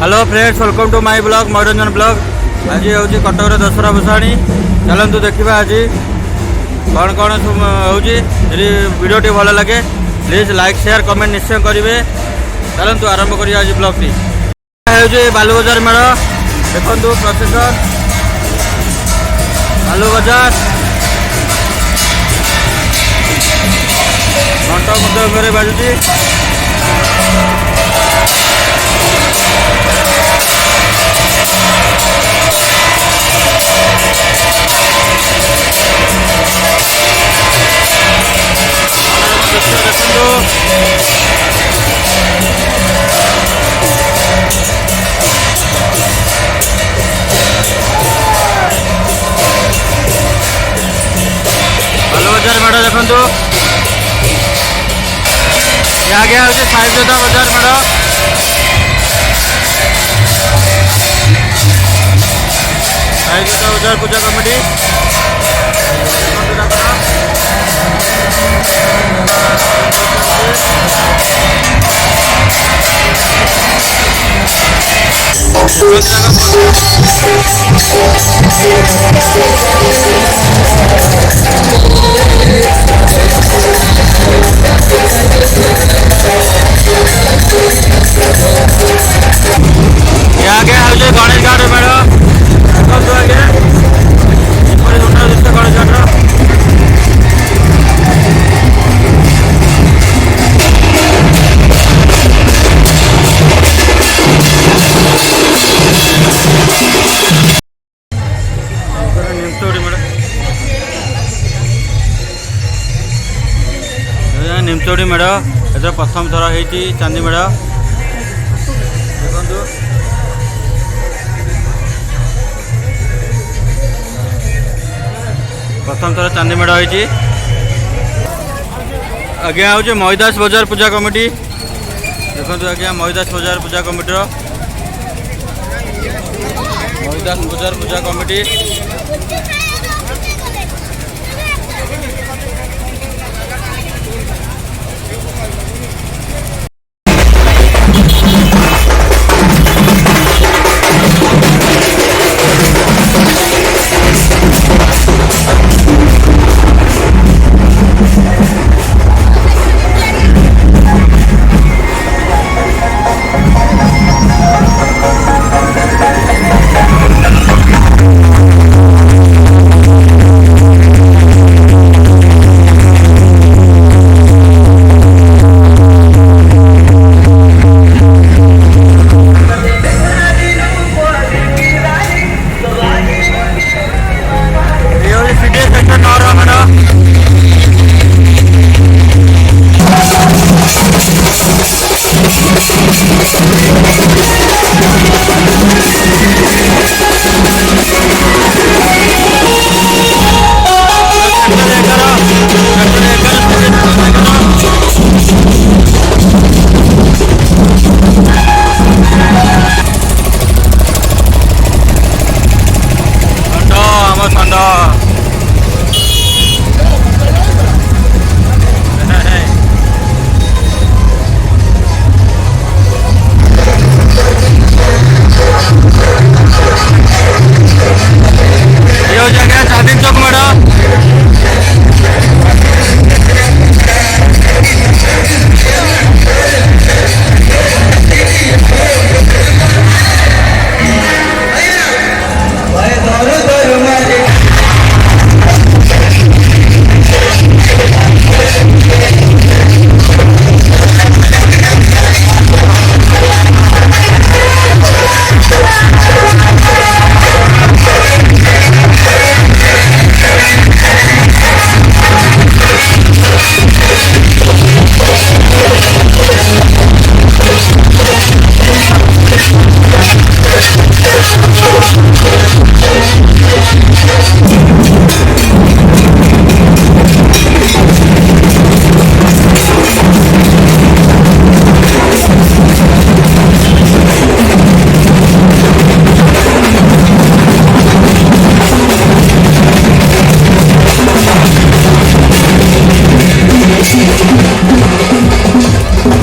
Hello friends, welcome to my blog Manoranjan blog. आज हूँ कटक दशहरा भसाणी। चलतु देखा आज कौन कौन वीडियो टी भल लगे प्लीज लाइक शेयर कमेंट निश्चय करेंगे। चलतु आरंभ करिए आज ब्लॉग टी। हूँ बालू बजार मेढ़ देखु प्रोसेसन बालू बजार घंटा बाजुची। बालू बजार मेढ़ देखु आगे हूँ साहिबजादा बजार मेढ़। साहिबजादा बजार पूजा कमिटी आगे हूँ गणेश घाट मेढ़ देखो आगे सुंदर दृश्य गणेश घाट। निमचौड़ी मेढ़ एथर प्रथम थर होती चांदी मेढ़ देखु। प्रथम थर चांदी मेढ़ होती। आगे हूँ मईदास बजार पूजा कमिटी देखो आज्ञा मईदास बजार पूजा कमिटी मईदास बजार पूजा कमिटी।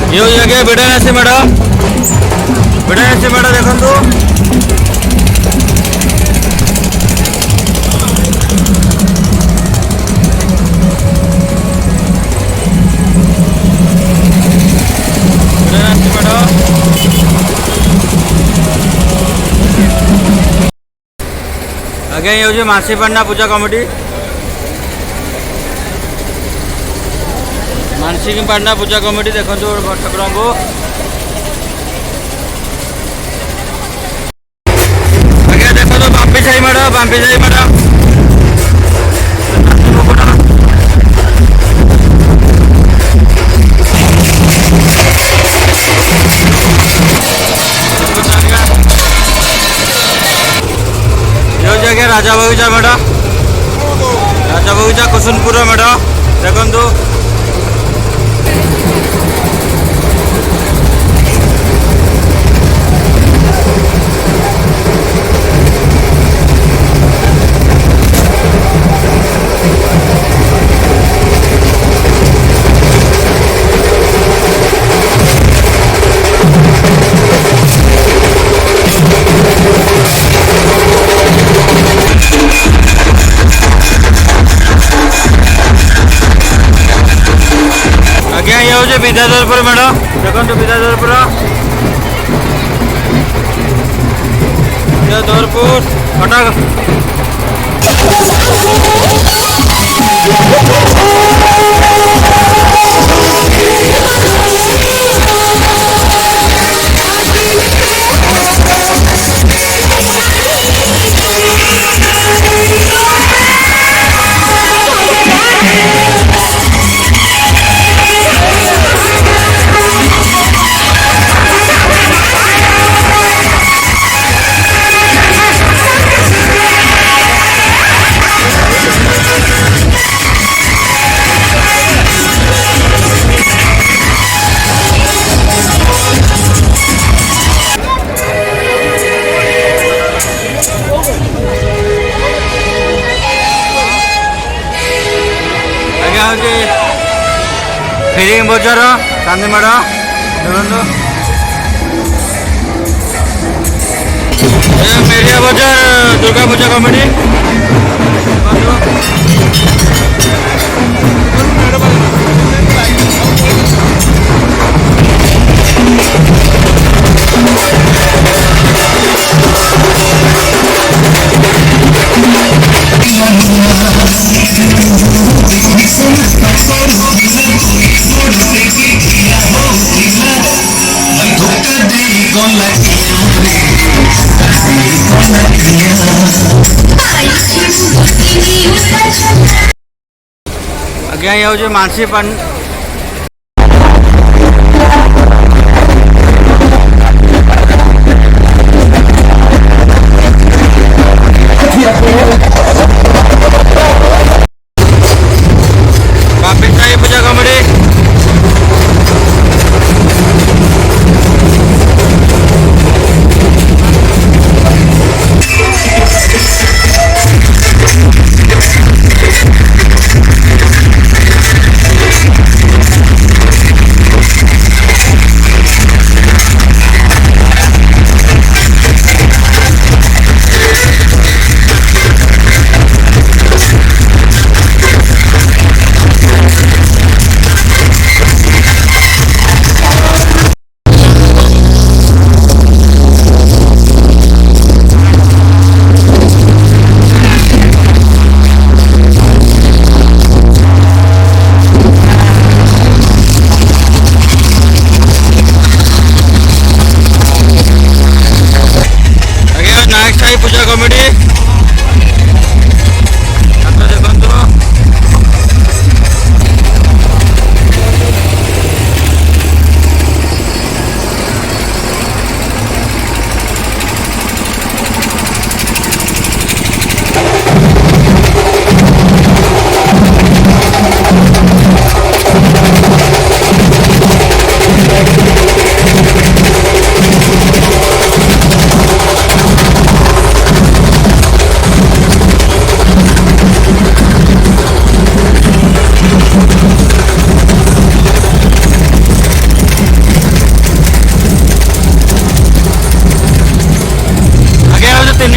ये हो गया बेड़ा से मैडम बेड़ा आसी मेढ़ देखु आगे ये हूँ मानसीपाटना पूजा कमिटी मानसीपाटना पूजा कमिटी देखो ठाकुर को आगे देखो बाम्पी साई मेढ़ जगह राजा बगीचा मेढ़ राजा बगीचा कुसुनपुर मेढ़ देखु ये हूँ विद्याधरपुर मेढ़ देखो विद्याधरपुर कटक फिरिंग बजार चांदी मेढ़ देखो मेरिया बजार दुर्गा पूजा कमिटी आगे ये हूँ मानसीपाटना पूजा कमिटी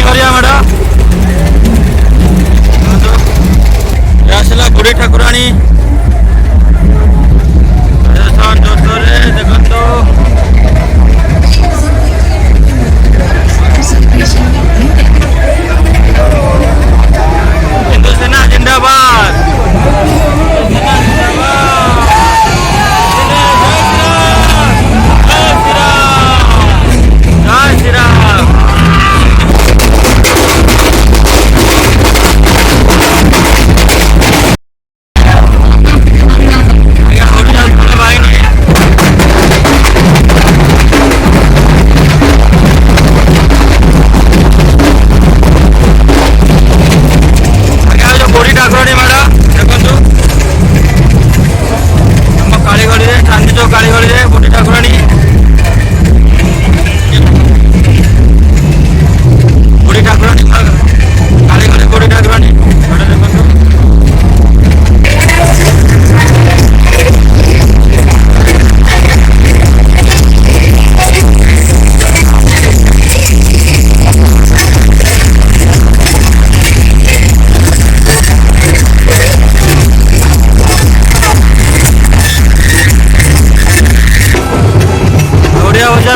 ତିନି ଘରିଆ ମେଢ଼। ଏ ଆସିଲା ବୁଢ଼ୀ ଠାକୁରାଣୀ ଜୋରରେ ଦେଖନ୍ତୁ। ହିନ୍ଦୁ ସେନା ଜିନ୍ଦାବାଦ।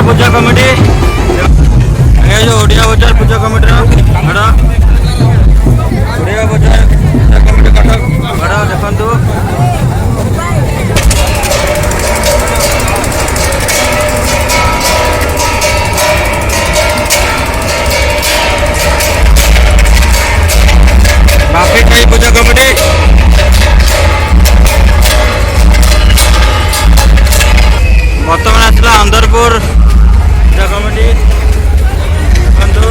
पूजा कमिटी ये जो ओडिया बजार पूजा कमिटी मेढ़ ओडिया बजार पूजा कमिटी कटक मेढ़ देखु बाकी पूजा कमिटी बर्तमान आसला अंदरपुर पूजा कमिटी देखु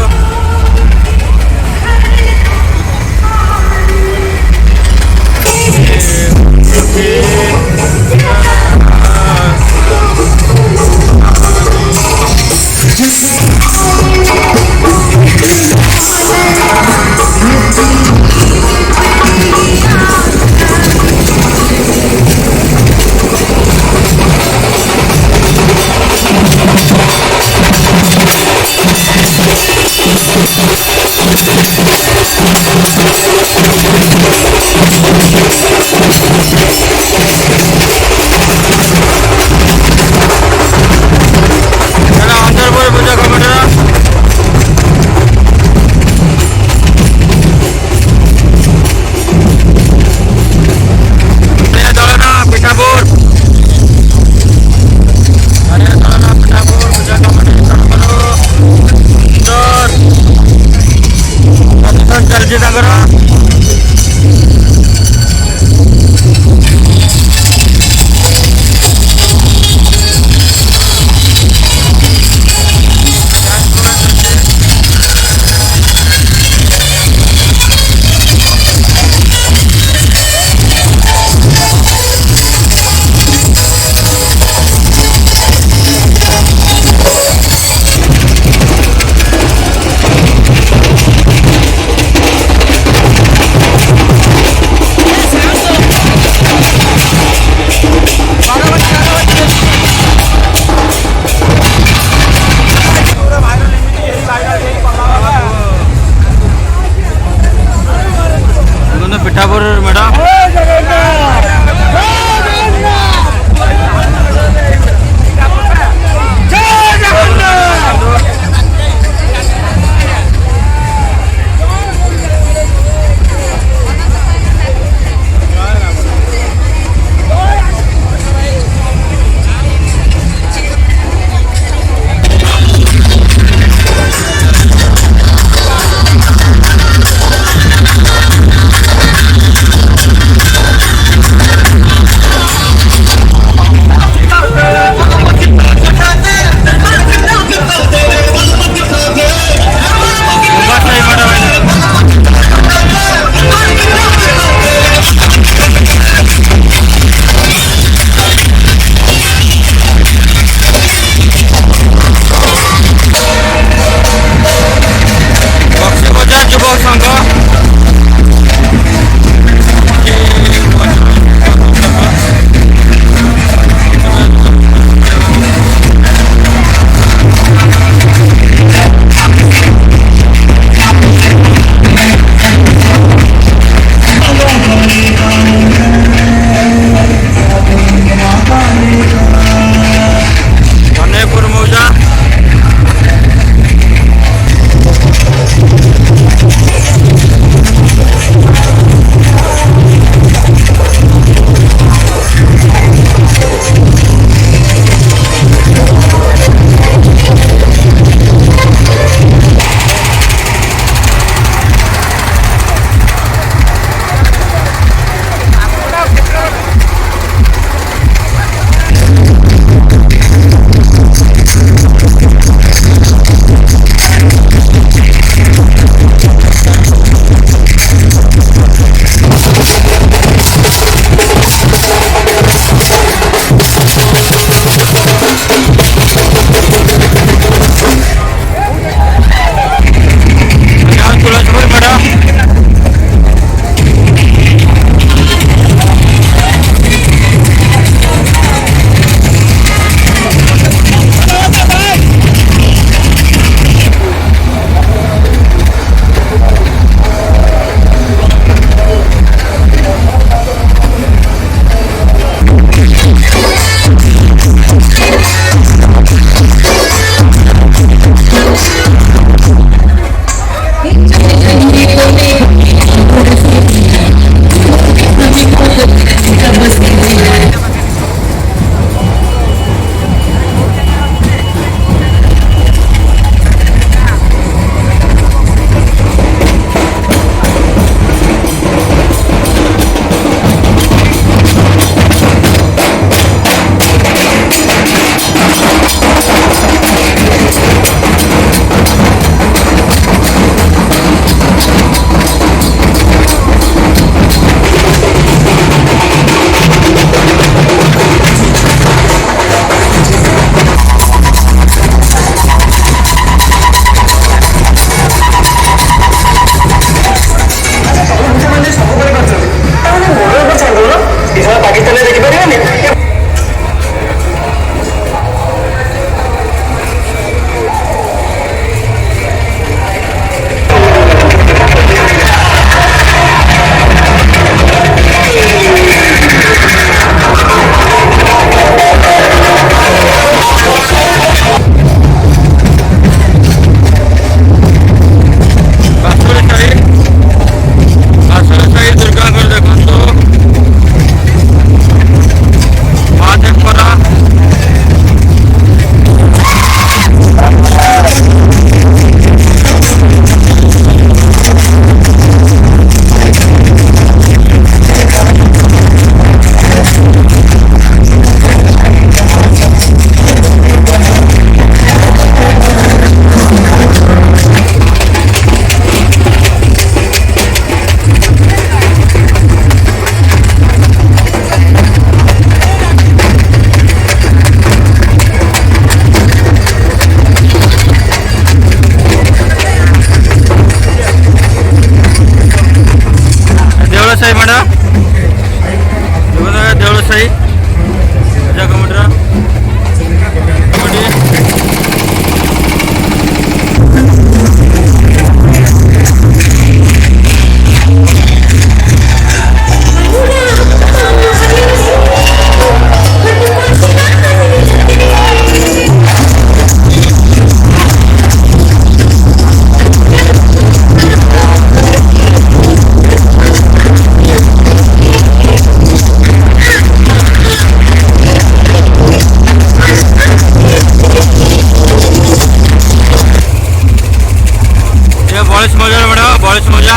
ବଳିଶ ମଜାର ମେଢ଼, ବଳିଶ ମଜା।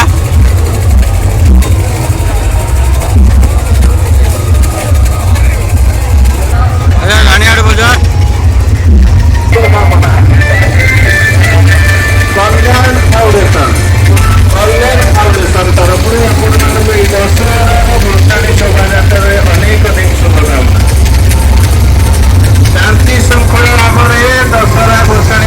ରାଣୀହାଟ ବଜାର। फाउंडेशन तरफରୁ ଆପଣମାନଙ୍କୁ ଏହି ଦଶହରାର ଭସାଣି ଶୋଭାଯାତ୍ରାରେ ଅନେକ ଶୁଭକାମନା। ଶାନ୍ତି ଶୃଙ୍ଖଳ ଭାବରେ ଦଶହରା ଭସାଣି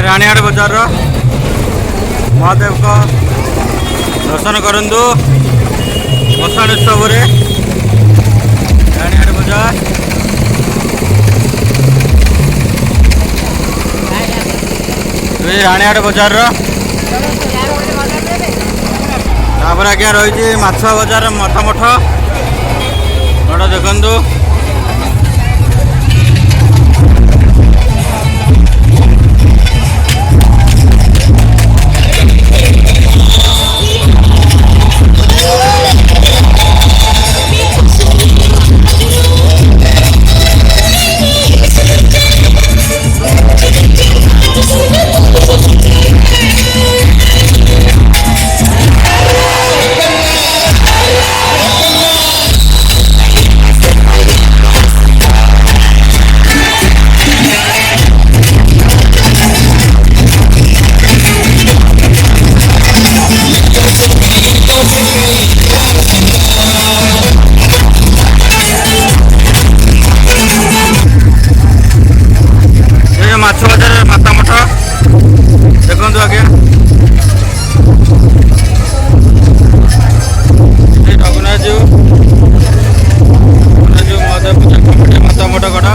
ରାଣୀହାଟ ବଜାରର ମହାଦେବଙ୍କ ଦର୍ଶନ କରନ୍ତୁ ଭସାଣି ଉତ୍ସବରେ। ରାଣୀହାଟ ବଜାର ରାଣୀହାଟ ବଜାରର ତାପରେ ଆଜ୍ଞା ରହିଛି ମାଛ ବଜାର ମଠ ବଡ଼ ଦେଖନ୍ତୁ। ମାଛ ବଜାର ମାତା ମଠ ଦେଖନ୍ତୁ ଆଜ୍ଞା। ରଘୁନାଥଜୀଉ ମହାଦେବ ପୂଜା କମିଟି ମାତା ମଠ ଗଡ଼।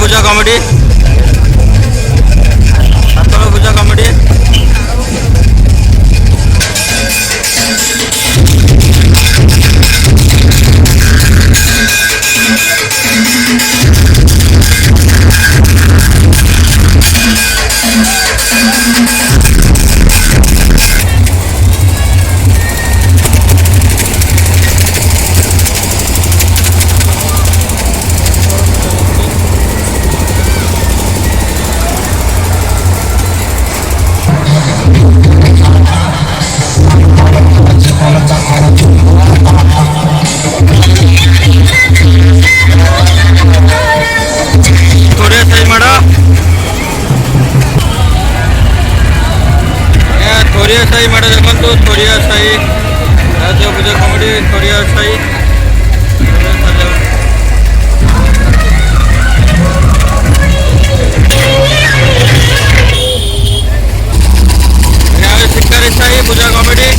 पूजा कमिटी पूजा कमिटी थोरिया साई मेढ़ देखो थोरिया साई राज्य पूजा कमिटी थोरिया साई शिकारी साई पूजा कमिटी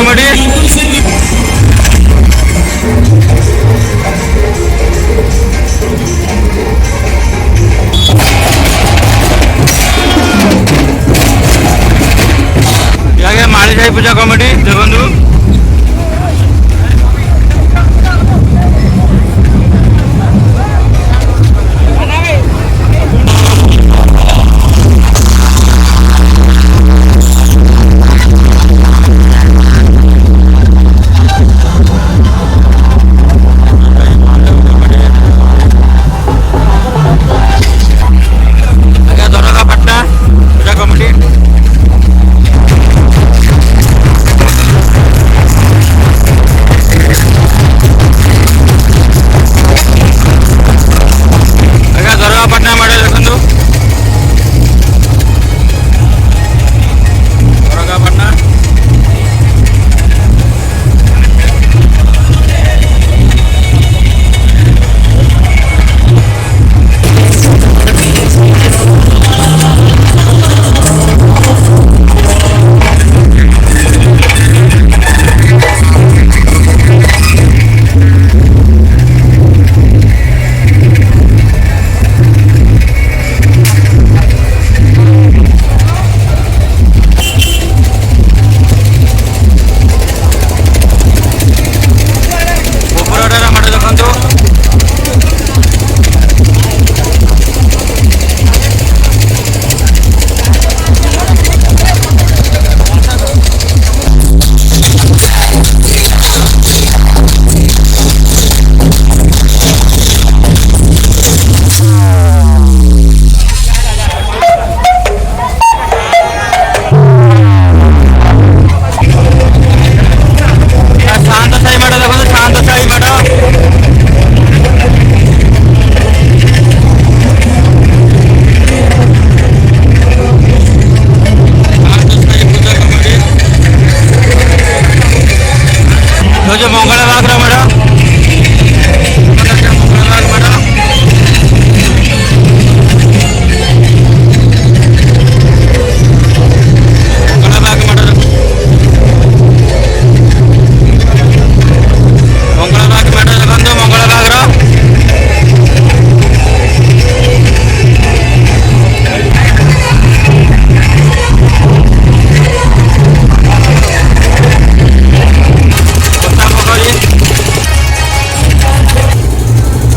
कमिटी। माली साई पूजा कमिटी देखु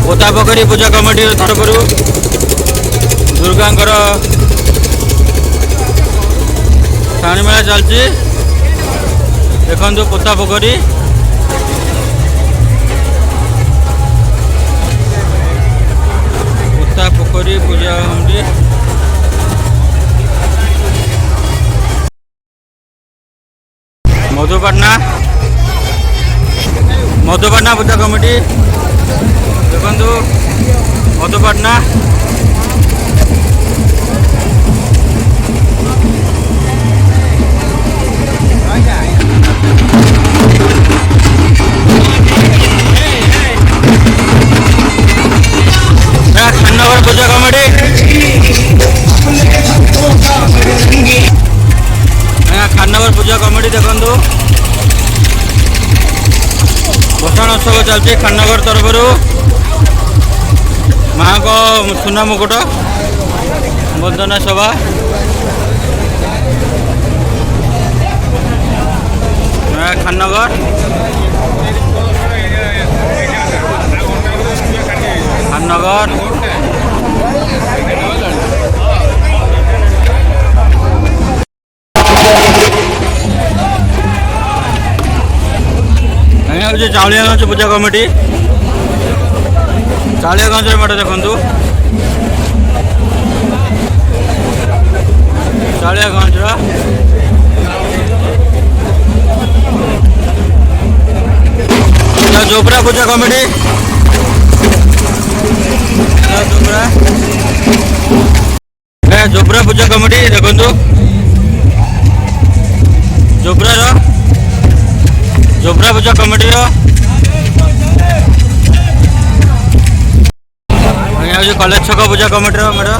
पोतापोखरी पूजा कमिटी तरफ दुर्गा साणी मेला चलती देखु पोतापोखरी पूजा कमिटी मधुपाटना पूजा कमिटी देखु मधुपाटना खाननगर पूजा कमिटी खाननगर पूजा कमिटी देखु भसान उत्सव चलती खाननगर तरफ माँ को सुना मुकुट वंदना सभा खाननगर खाननगर चावलियागंज पूजा कमिटी चावलियागंज मठ देखु चावलियागंज जोबरा पूजा कमिटी जोबरा पूजा कमिटी देखु जोबरा पूजा कमिटी कलेज छक पूजा कमिटी मेरा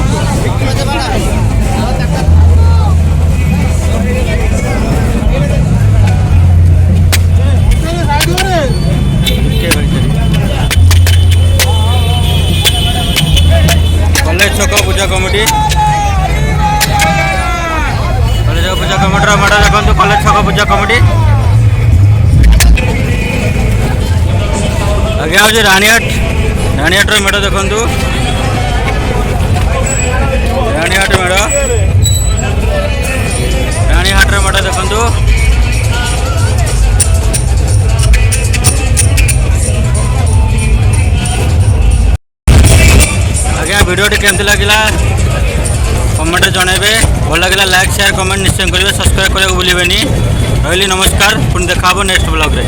पूजा कमिटी कलेज छक पूजा कमिटी मेढ़ देखो कलेज छक पूजा कमिटी आगे हूँ राणीहाट मेढ़ देखु राणीहाट मेढ़ मेढ़ देखु आज्ञा भिडियोटी केमती लगिला कमेंट जनइबे भल लगे लाइक शेयर कमेंट निश्चय करेंगे सब्सक्राइब करने को भूलें रही नमस्कार पुणी देखा नेक्स्ट ब्लॉग रे।